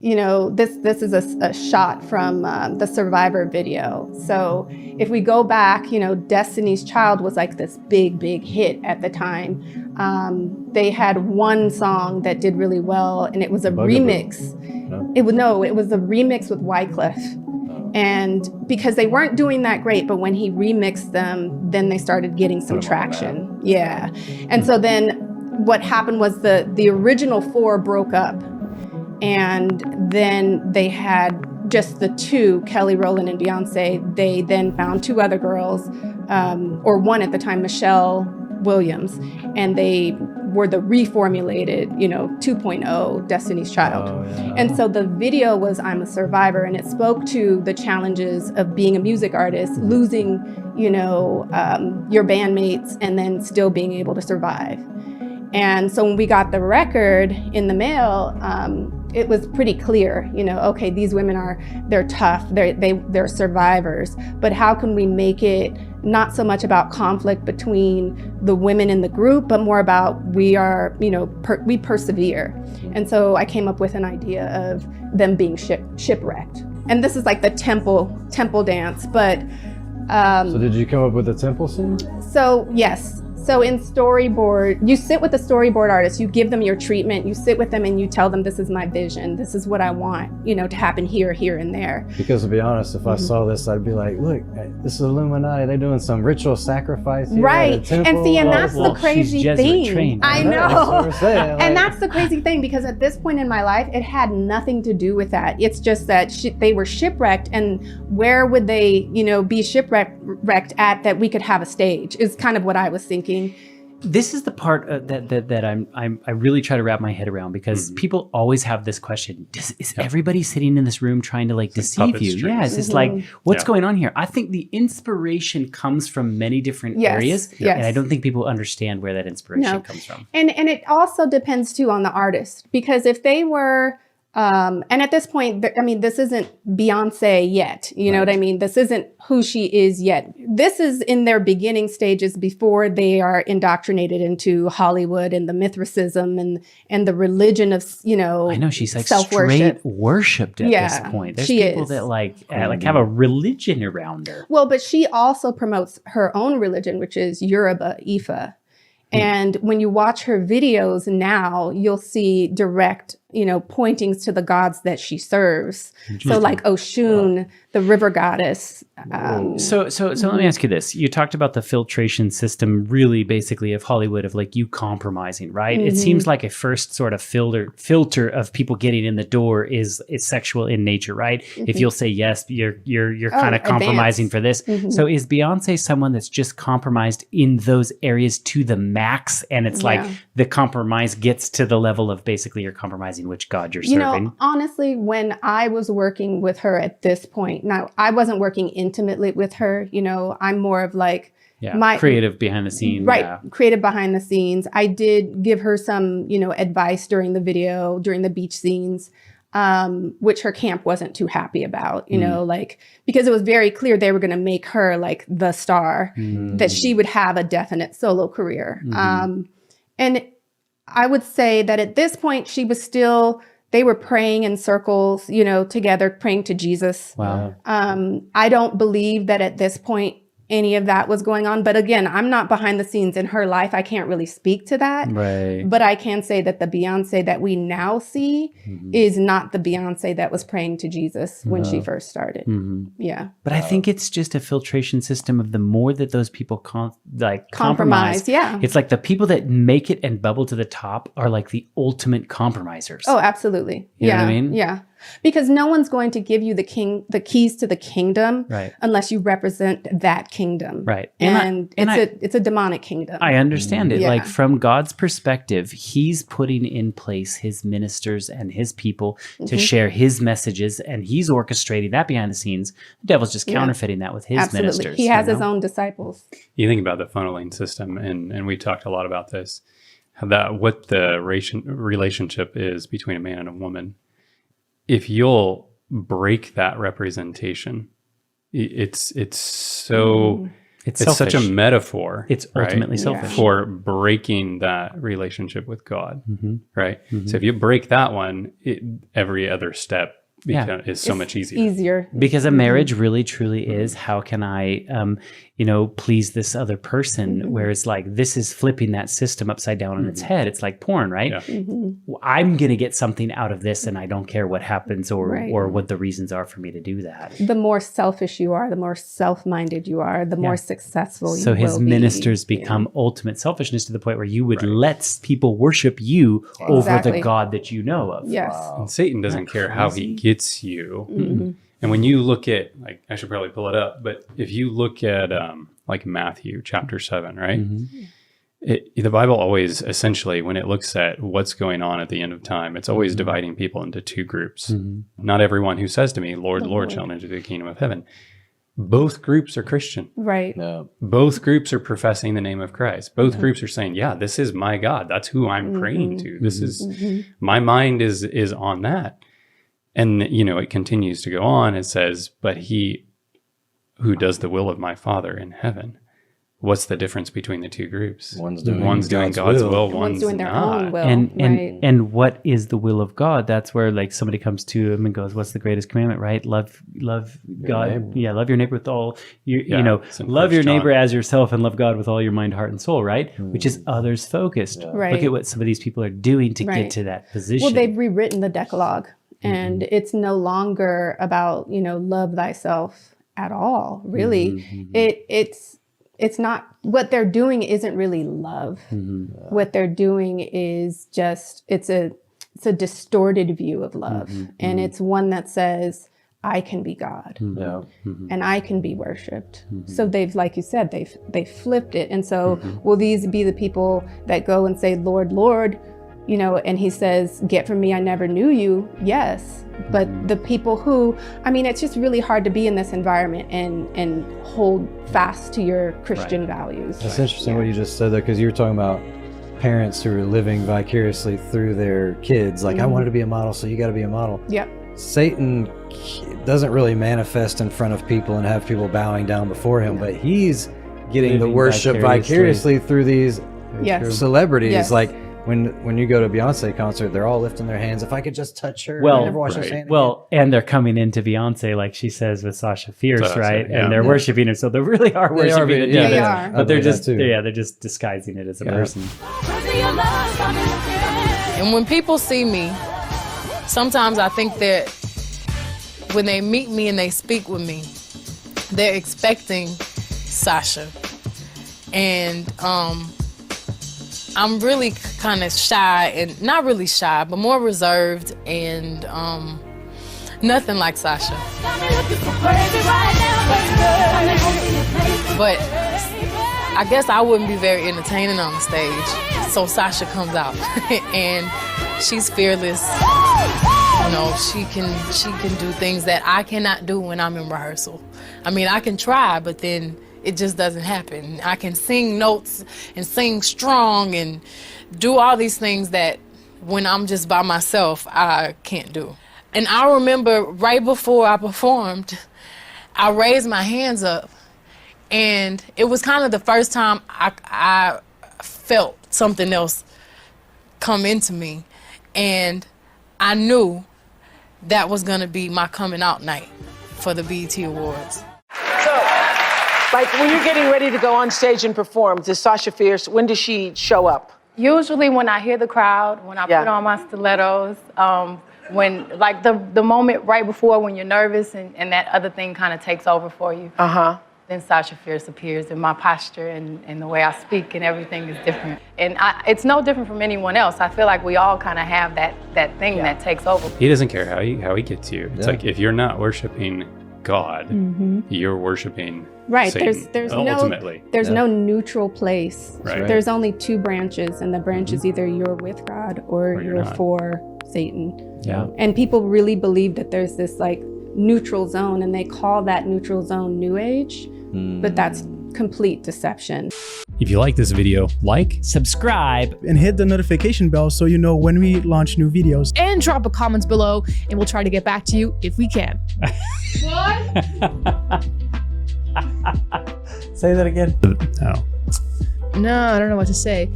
You know, this is a shot from the Survivor video. So if we go back, you know, Destiny's Child was like this big hit at the time. They had one song that did really well, and it was a remix. No? It was a remix with Wyclef. And because they weren't doing that great, but when he remixed them, then they started getting some traction. Yeah. And so then what happened was the original four broke up. And then they had just the two, Kelly Rowland and Beyoncé. They then found two other girls, or one at the time, Michelle Williams, and they were the reformulated, you know, 2.0 Destiny's Child. Oh, yeah. And so the video was I'm a Survivor, and it spoke to the challenges of being a music artist, losing, you know, your bandmates, and then still being able to survive. And so when we got the record in the mail, it was pretty clear, you know, okay, these women they're tough, they're survivors, but how can we make it not so much about conflict between the women in the group, but more about we are, you know, we persevere. And so I came up with an idea of them being shipwrecked. And this is like the temple dance, but. So did you come up with a temple scene? So yes. So in storyboard, you sit with the storyboard artist, you give them your treatment, you sit with them and you tell them, this is my vision, this is what I want, you know, to happen here, here, and there. Because to be honest, if I saw this, I'd be like, look, this is Illuminati, they're doing some ritual sacrifice here. Right, and see, and that's the crazy thing. Trained, I know, that's what we're saying, like, and that's the crazy thing, because at this point in my life, it had nothing to do with that. It's just that they were shipwrecked, and where would they, you know, be shipwrecked at that we could have a stage, is kind of what I was thinking. This is the part that I really try to wrap my head around, because people always have this question: is everybody sitting in this room trying to like deceive you? Yeah, it's just like, what's going on here? I think the inspiration comes from many different areas, and I don't think people understand where that inspiration comes from. And it also depends too on the artist, because if they were. And at this point, I mean, this isn't Beyoncé yet. You know what I mean? This isn't who she is yet. This is in their beginning stages before they are indoctrinated into Hollywood and the Mithricism and the religion of, you know, I know she's like self-worship. Straight worshipped at this point. There's people that like have a religion around her. Well, but she also promotes her own religion, which is Yoruba Ifa. And when you watch her videos now, you'll see direct, you know, pointings to the gods that she serves. So like Oshun, the river goddess. So let me ask you this. You talked about the filtration system, really basically of Hollywood, of like you compromising, right? It seems like a first sort of filter of people getting in the door is sexual in nature, right? If you'll say yes, you're kind of compromising for this. So is Beyonce someone that's just compromised in those areas to the max, and it's like the compromise gets to the level of basically you're compromising which god you're serving? Know, honestly, when I was working with her at this point, now I wasn't working intimately with her, you know, I'm more of like my creative behind the scenes. Right, creative behind the scenes. I did give her some, you know, advice during the video, during the beach scenes, which her camp wasn't too happy about, you know, like, because it was very clear they were going to make her like the star, that she would have a definite solo career. And I would say that at this point, she was still, they were praying in circles, you know, together, praying to Jesus. Wow. I don't believe that at this point, any of that was going on. But again, I'm not behind the scenes in her life. I can't really speak to that. Right. But I can say that the Beyoncé that we now see is not the Beyoncé that was praying to Jesus when she first started. Yeah. But I think it's just a filtration system of the more that those people compromise. Yeah. It's like the people that make it and bubble to the top are like the ultimate compromisers. Oh, absolutely. You know what I mean? Yeah. Because no one's going to give you the keys to the kingdom unless you represent that kingdom. Right. And it's a demonic kingdom. I understand it. Like from God's perspective, he's putting in place his ministers and his people to share his messages, and he's orchestrating that behind the scenes. The devil's just counterfeiting that with his ministers. He has his own disciples. You think about the funneling system, and we talked a lot about this, what the relationship is between a man and a woman. If you'll break that representation, it's so It's It's such a selfish. metaphor. It's ultimately selfish. for breaking that relationship with God, Mm-hmm. right? So if you break that one, every other step is so It's much easier. Easier. Because a marriage really truly is, how can I, please this other person? Whereas like this is flipping that system upside down on its head. It's like porn, right? Yeah. I'm going to get something out of this and I don't care what happens or Right. or what the reasons are for me to do that. The more selfish you are, the more self-minded you are, the more successful you So will his be. ministers become ultimate selfishness to the point where you would let people worship you over the Exactly. God that you know of. Yes. And Satan doesn't care how he gets you. And when you look at, like, I should probably pull it up, but if you look at like Matthew chapter 7, right? The Bible always essentially, when it looks at what's going on at the end of time, it's always dividing people into two groups. Not everyone who says to me, Lord, Lord, shall enter the kingdom of heaven. Both groups are Christian. Right. Yeah. Both groups are professing the name of Christ. Both groups are saying, yeah, this is my God. That's who I'm praying to. This is, my mind is on that. And, it continues to go on. It says, but he who does the will of my Father in heaven. What's the difference between the two groups? One's doing God's will, And one's doing their not. own will. And right. and what is the will of God? That's where like somebody comes to him and goes, "What's the greatest commandment?" Right? Love God. neighbor. Yeah, love your neighbor with all you Yeah, it's in love 1 your John. neighbor as yourself, and love God with all your mind, heart, and soul. Right? Which is others focused. Right. Look at what some of these people are doing to Right. get to that position. Well, they've rewritten the Decalogue, and it's no longer about love thyself at all. Really, it's not. What they're doing isn't really love. What they're doing is just it's a distorted view of love, and it's one that says I can be God Yeah. and I can be worshipped. So they've, like you said, they've flipped it. And so will these be the people that go and say, Lord, Lord, and he says, get from me, I never knew you. Yes. But the people who, it's just really hard to be in this environment and hold fast to your Christian values. That's interesting what you just said there, because you were talking about parents who are living vicariously through their kids. Like, I wanted to be a model, so you got to be a model. Yep. Satan doesn't really manifest in front of people and have people bowing down before him, but he's getting the Living worship vicariously through these Yes. celebrities. Yes. Like when you go to a Beyonce concert, they're all lifting their hands. If I could just touch her, Well, I'd never wash her right. hand Well, and they're coming into Beyonce, like she says with Sasha Fierce, Sasha, right? yeah. And they're worshiping her, so they really are They are worshiping being- a yeah, demon. they are. But they're I believe just that too. they're just disguising it as a Yeah. person. And when people see me, sometimes I think that when they meet me and they speak with me, they're expecting Sasha. And I'm really kind of shy, and not really shy, but more reserved, and nothing like Sasha. But I guess I wouldn't be very entertaining on the stage. So Sasha comes out and she's fearless. She can do things that I cannot do when I'm in rehearsal. I can try, but then it just doesn't happen. I can sing notes and sing strong and do all these things that when I'm just by myself, I can't do. And I remember right before I performed, I raised my hands up, and it was kind of the first time I felt something else come into me. And I knew that was gonna be my coming out night for the BET Awards. So, like, when you're getting ready to go on stage and perform, does Sasha Fierce, when does she show up? Usually when I hear the crowd, when I Yeah. put on my stilettos, when, like, the moment right before when you're nervous and that other thing kind of takes over for you. Then Sasha Fierce appears, and my posture and the way I speak and everything is different. And it's no different from anyone else. I feel like we all kind of have that thing that takes over. He doesn't care how he gets you. It's Yeah. like, if you're not worshiping God, you're worshiping Right. Satan, There's ultimately. no neutral place. Right. There's only two branches, and the branch is either you're with God or you're you're not. for Satan. Yeah. And people really believe that there's this like neutral zone, and they call that neutral zone New Age, but that's complete deception. If you like this video, like, Subscribe. and hit the notification bell so you know when we launch new videos. And drop a comment below, and we'll try to get back to you if we can. Say that again. No. No, I don't know what to say.